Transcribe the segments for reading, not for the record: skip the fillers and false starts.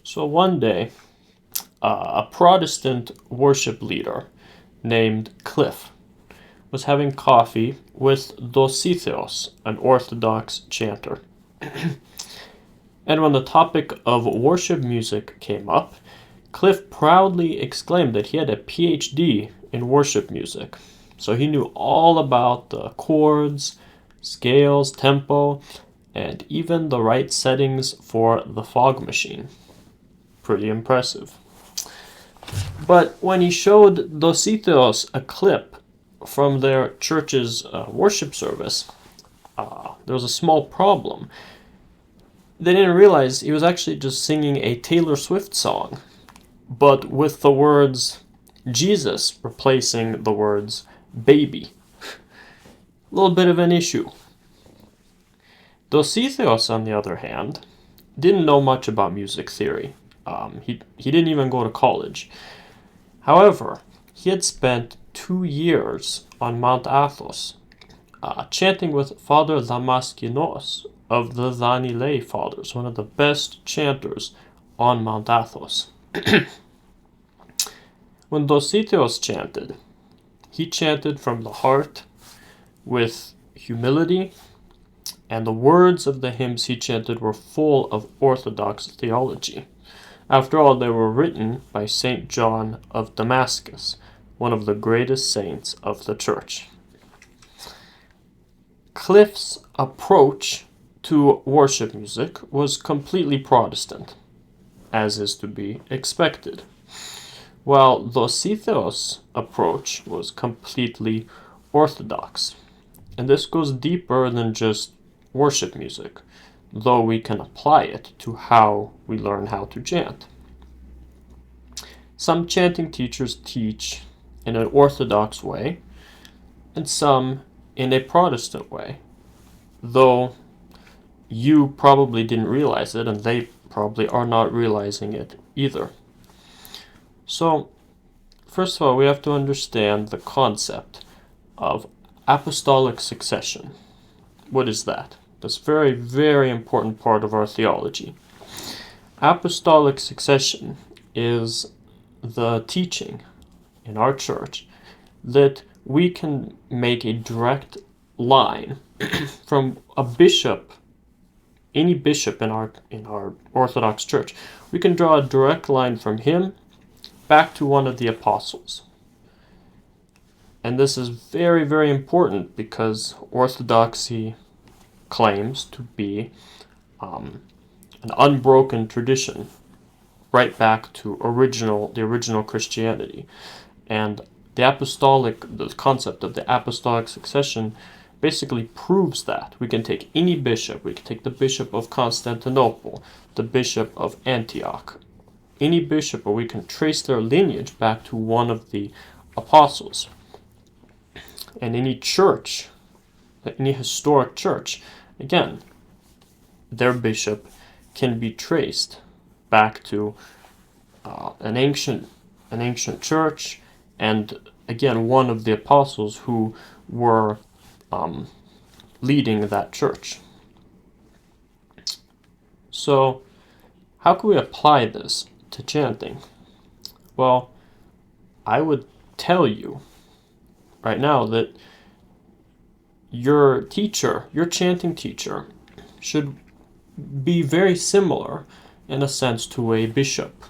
So one day, a Protestant worship leader named Cliff was having coffee with Dositheos, an Orthodox chanter. And when the topic of worship music came up, Cliff proudly exclaimed that he had a PhD in worship music. So he knew all about the chords, scales, tempo, and even the right settings for the fog machine. Pretty impressive. But when he showed Dositheos a clip from their church's worship service, there was a small problem. They didn't realize he was actually just singing a Taylor Swift song, but with the words Jesus replacing the words baby. A little bit of an issue. Dositheos, on the other hand, didn't know much about music theory. He didn't even go to college. However, he had spent 2 years on Mount Athos, chanting with Father Damaskinos of the Danilei Fathers, one of the best chanters on Mount Athos. When Dositheos chanted, he chanted from the heart with humility, and the words of the hymns he chanted were full of Orthodox theology. After all, they were written by St. John of Damascus, one of the greatest saints of the Church. Cliff's approach to worship music was completely Protestant, as is to be expected, while Dositheos' approach was completely Orthodox. And this goes deeper than just worship music, though we can apply it to how we learn how to chant. Some chanting teachers teach in an Orthodox way, and some in a Protestant way, though you probably didn't realize it, and they probably are not realizing it either. So, first of all, we have to understand the concept of apostolic succession. What is that? That's a very, very important part of our theology. Apostolic succession is the teaching in our church that we can make a direct line from a bishop, any bishop in our Orthodox Church. We can draw a direct line from him back to one of the apostles. And this is very, very important because Orthodoxy claims to be an unbroken tradition right back to the original Christianity. And the concept of the apostolic succession basically proves that. We can take any bishop, we can take the bishop of Constantinople, the bishop of Antioch, any bishop, or we can trace their lineage back to one of the apostles. And any church, any historic church, again, their bishop can be traced back to an ancient church, and again, one of the apostles who were leading that church. So, how can we apply this to chanting? Well, I would tell you right now that your chanting teacher, should be very similar in a sense to a bishop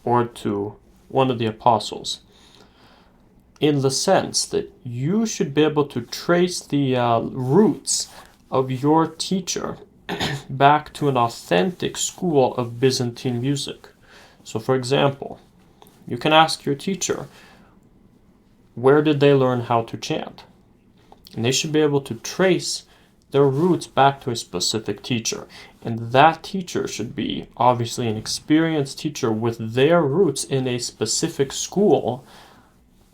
or to one of the apostles, in the sense that you should be able to trace the roots of your teacher back to an authentic school of Byzantine music. So, for example, you can ask your teacher, where did they learn how to chant? And they should be able to trace their roots back to a specific teacher. And that teacher should be obviously an experienced teacher with their roots in a specific school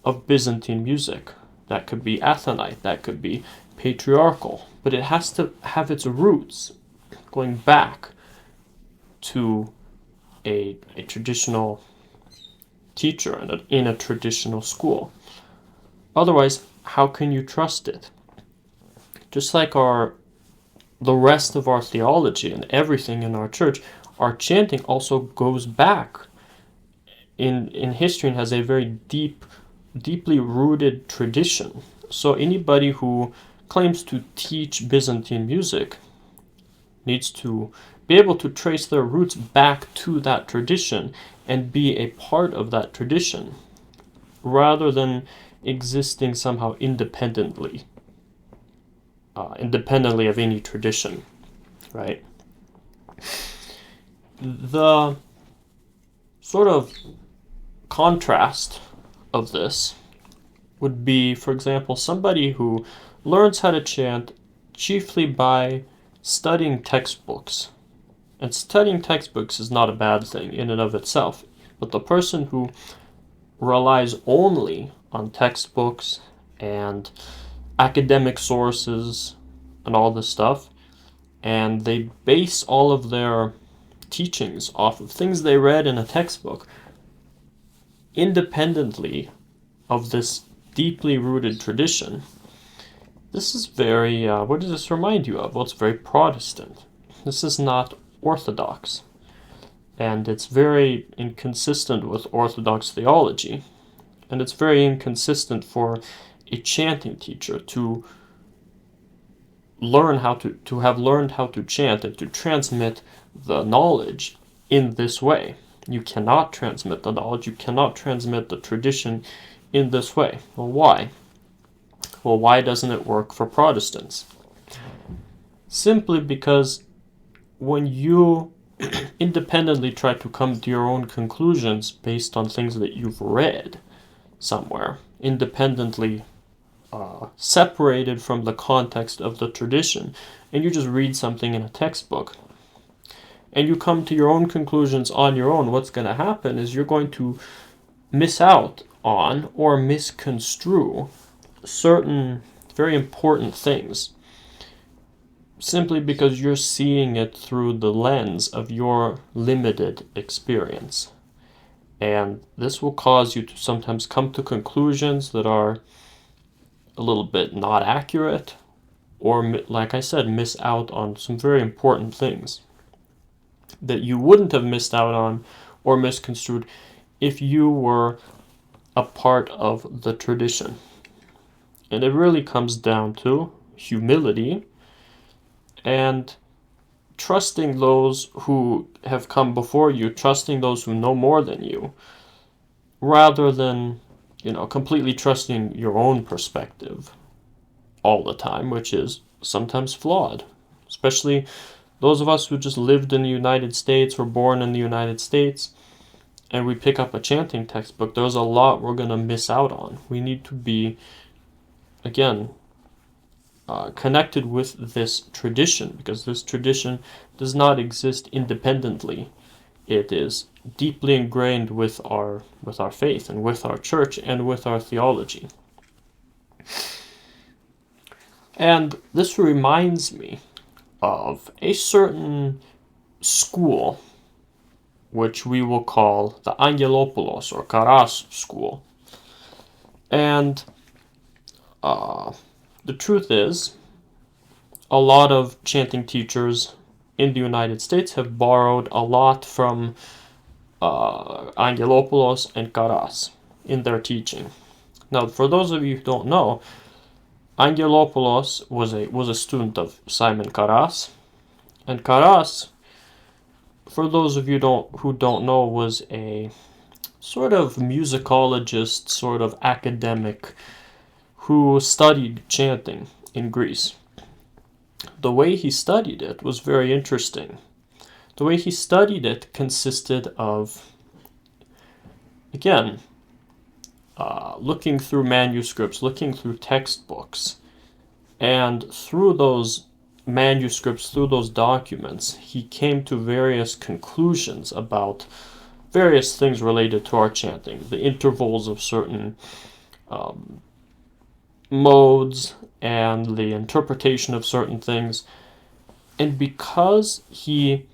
of Byzantine music. That could be Athonite, that could be patriarchal, but it has to have its roots going back to a traditional teacher in a traditional school. Otherwise, how can you trust it? Just like the rest of our theology and everything in our church, our chanting also goes back in history and has a very deeply rooted tradition. So anybody who claims to teach Byzantine music needs to be able to trace their roots back to that tradition and be a part of that tradition, rather than existing somehow independently of any tradition, right? The sort of contrast of this would be, for example, somebody who learns how to chant chiefly by studying textbooks. And studying textbooks is not a bad thing in and of itself, but the person who relies only on textbooks and academic sources and all this stuff, and they base all of their teachings off of things they read in a textbook, independently of this deeply rooted tradition. This is very, what does this remind you of? Well, it's very Protestant. This is not Orthodox. And it's very inconsistent with Orthodox theology. And it's very inconsistent for a chanting teacher to learn how to have learned how to chant and to transmit the knowledge in this way. You cannot transmit the knowledge, you cannot transmit the tradition in this way. Well, why? Well, why doesn't it work for Protestants? Simply because when you independently try to come to your own conclusions based on things that you've read somewhere, independently separated from the context of the tradition, and you just read something in a textbook, and you come to your own conclusions on your own, what's going to happen is you're going to miss out on or misconstrue certain very important things simply because you're seeing it through the lens of your limited experience. And this will cause you to sometimes come to conclusions that are a little bit not accurate, or, like I said, miss out on some very important things that you wouldn't have missed out on or misconstrued if you were a part of the tradition. And it really comes down to humility and trusting those who have come before you, trusting those who know more than you, rather than, completely trusting your own perspective all the time, which is sometimes flawed. Especially those of us who just lived in the United States, were born in the United States, and we pick up a chanting textbook, there's a lot we're going to miss out on. We need to be, again, connected with this tradition, because this tradition does not exist independently. It is deeply ingrained with our faith and with our church and with our theology. And this reminds me of a certain school, which we will call the Angelopoulos or Karas school. And the truth is, a lot of chanting teachers in the United States have borrowed a lot from Angelopoulos and Karas in their teaching. Now, for those of you who don't know, Angelopoulos was a student of Simon Karas, and Karas, for those of you who don't know, was a sort of musicologist, sort of academic who studied chanting in Greece. The way he studied it was very interesting. The way he studied it consisted of, again, looking through manuscripts, looking through textbooks, and through those manuscripts, through those documents, he came to various conclusions about various things related to our chanting, the intervals of certain modes and the interpretation of certain things. And because he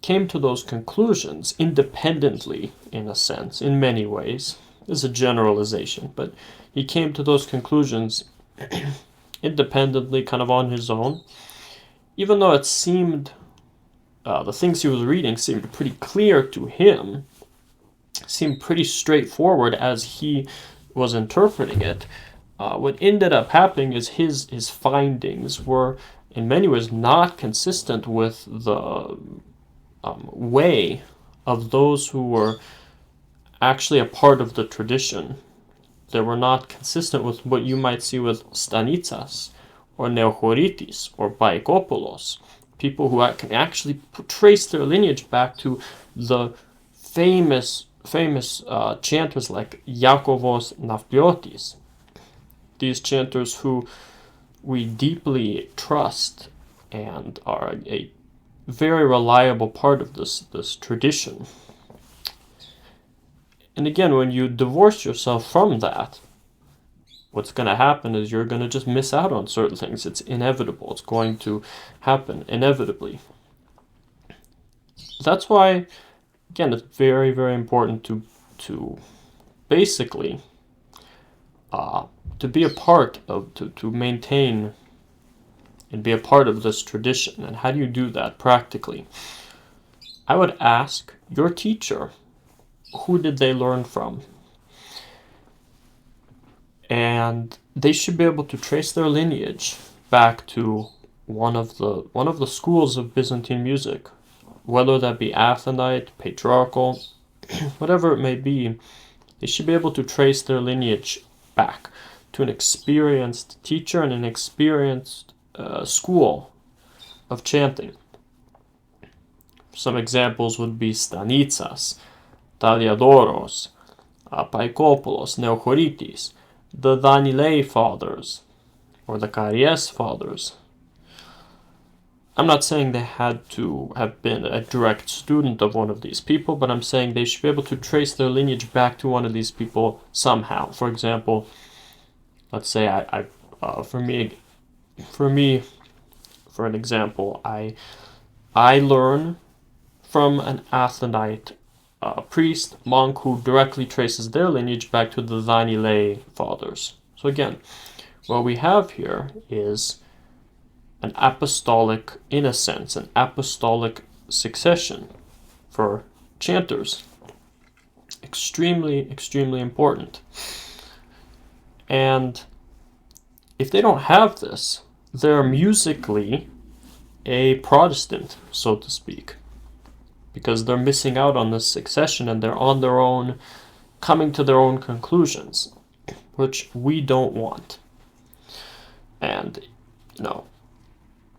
came to those conclusions independently, in a sense, in many ways, this is a generalization, but he came to those conclusions independently, kind of on his own, even though it seemed the things he was reading seemed pretty clear to him, seemed pretty straightforward as he was interpreting it. What ended up happening is his findings were in many ways not consistent with the way of those who were actually a part of the tradition. They were not consistent with what you might see with Stanitsas or Neochoritis or Baikopoulos, people who can actually trace their lineage back to the famous chanters like Iakovos Nafpliotis. These chanters who we deeply trust and are a very reliable part of this tradition. And again, when you divorce yourself from that, what's going to happen is you're going to just miss out on certain things. It's inevitable. It's going to happen inevitably. That's why, again, it's very, very important to basically to be a part of, to maintain and be a part of this tradition. And how do you do that practically? I would ask your teacher, who did they learn from? And they should be able to trace their lineage back to one of the schools of Byzantine music, whether that be Athonite, patriarchal, whatever it may be. They should be able to trace their lineage back to an experienced teacher and an experienced school of chanting. Some examples would be Stanitsas, Taliadoros, Paikopoulos, Neochoritis, the Danilei fathers, or the Karies fathers. I'm not saying they had to have been a direct student of one of these people, but I'm saying they should be able to trace their lineage back to one of these people somehow. For example, let's say for an example, I learn from an Athonite priest, monk, who directly traces their lineage back to the Danilei fathers. So again, what we have here is an apostolic, in a sense, an apostolic succession for chanters. Extremely, extremely important. And if they don't have this, they're musically a Protestant, so to speak, because they're missing out on this succession and they're on their own, coming to their own conclusions, which we don't want. And,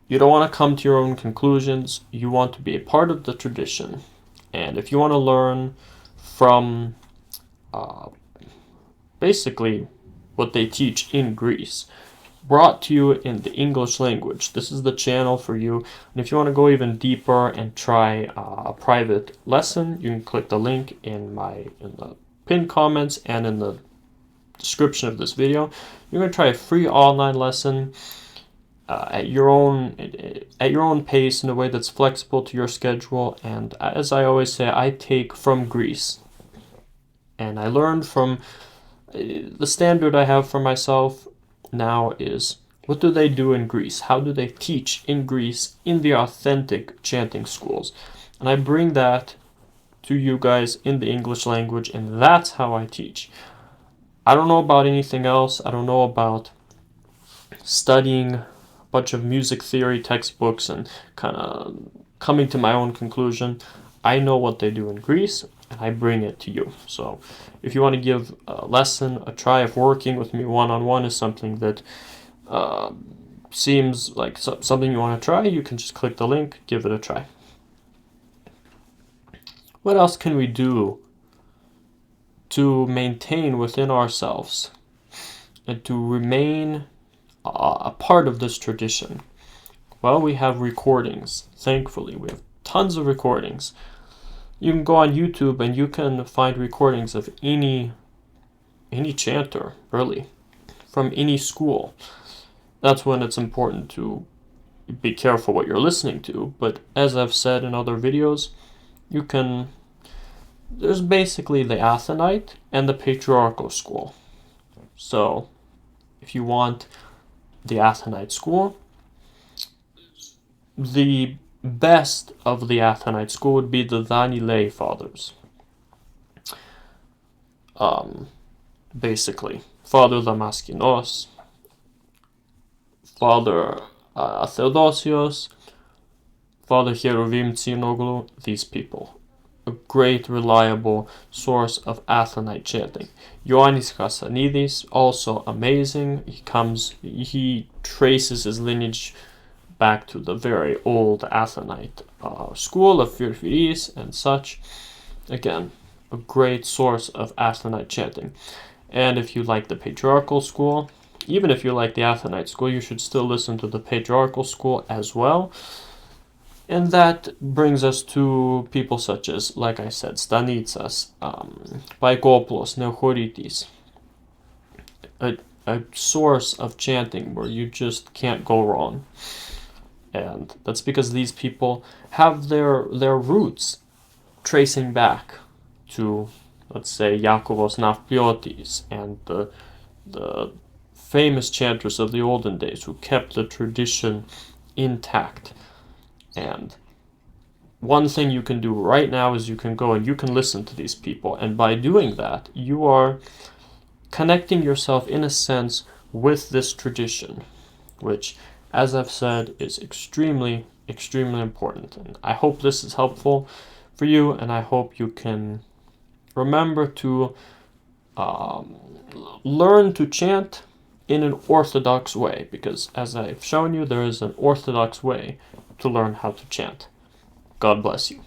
you don't want to come to your own conclusions. You want to be a part of the tradition. And if you want to learn from basically what they teach in Greece, brought to you in the English language, this is the channel for you. And if you want to go even deeper and try a private lesson, you can click the link in the pinned comments and in the description of this video. You're going to try a free online lesson at your own pace, in a way that's flexible to your schedule. And as I always say, I take from Greece, and I learned from the standard I have for myself now is, what do they do in Greece? How do they teach in Greece in the authentic chanting schools? And I bring that to you guys in the English language, and that's how I teach. I don't know about anything else. I don't know about studying a bunch of music theory textbooks and kind of coming to my own conclusion. I know what they do in Greece, and I bring it to you. So if you want to give a lesson a try, if working with me one-on-one is something that seems like something you want to try, you can just click the link, give it a try. What else can we do to maintain within ourselves and to remain a part of this tradition? Well, we have recordings. Thankfully, we have tons of recordings. You can go on YouTube and you can find recordings of any chanter, really, from any school. That's when it's important to be careful what you're listening to. But as I've said in other videos, there's basically the Athonite and the patriarchal school. So if you want the Athonite school, the best of the Athonite school would be the Danilei fathers. Basically, Father Damaskinos, Father Theodosios, Father Cheruvim Tsinoglu, these people. A great, reliable source of Athonite chanting. Ioannis Chassanidis, also amazing. He traces his lineage back to the very old Athonite school of Firfiris and such. Again, a great source of Athonite chanting. And if you like the patriarchal school, even if you like the Athonite school, you should still listen to the patriarchal school as well. And that brings us to people such as, like I said, Stanitsas, Paikopoulos, Neochoritis, a source of chanting where you just can't go wrong. And that's because these people have their roots tracing back to, let's say, Iakovos Nafpliotis and the famous chanters of the olden days who kept the tradition intact. And one thing you can do right now is you can go and you can listen to these people. And by doing that, you are connecting yourself, in a sense, with this tradition, which, as I've said, is extremely, extremely important. And I hope this is helpful for you, and I hope you can remember to learn to chant in an orthodox way, because as I've shown you, there is an orthodox way to learn how to chant. God bless you.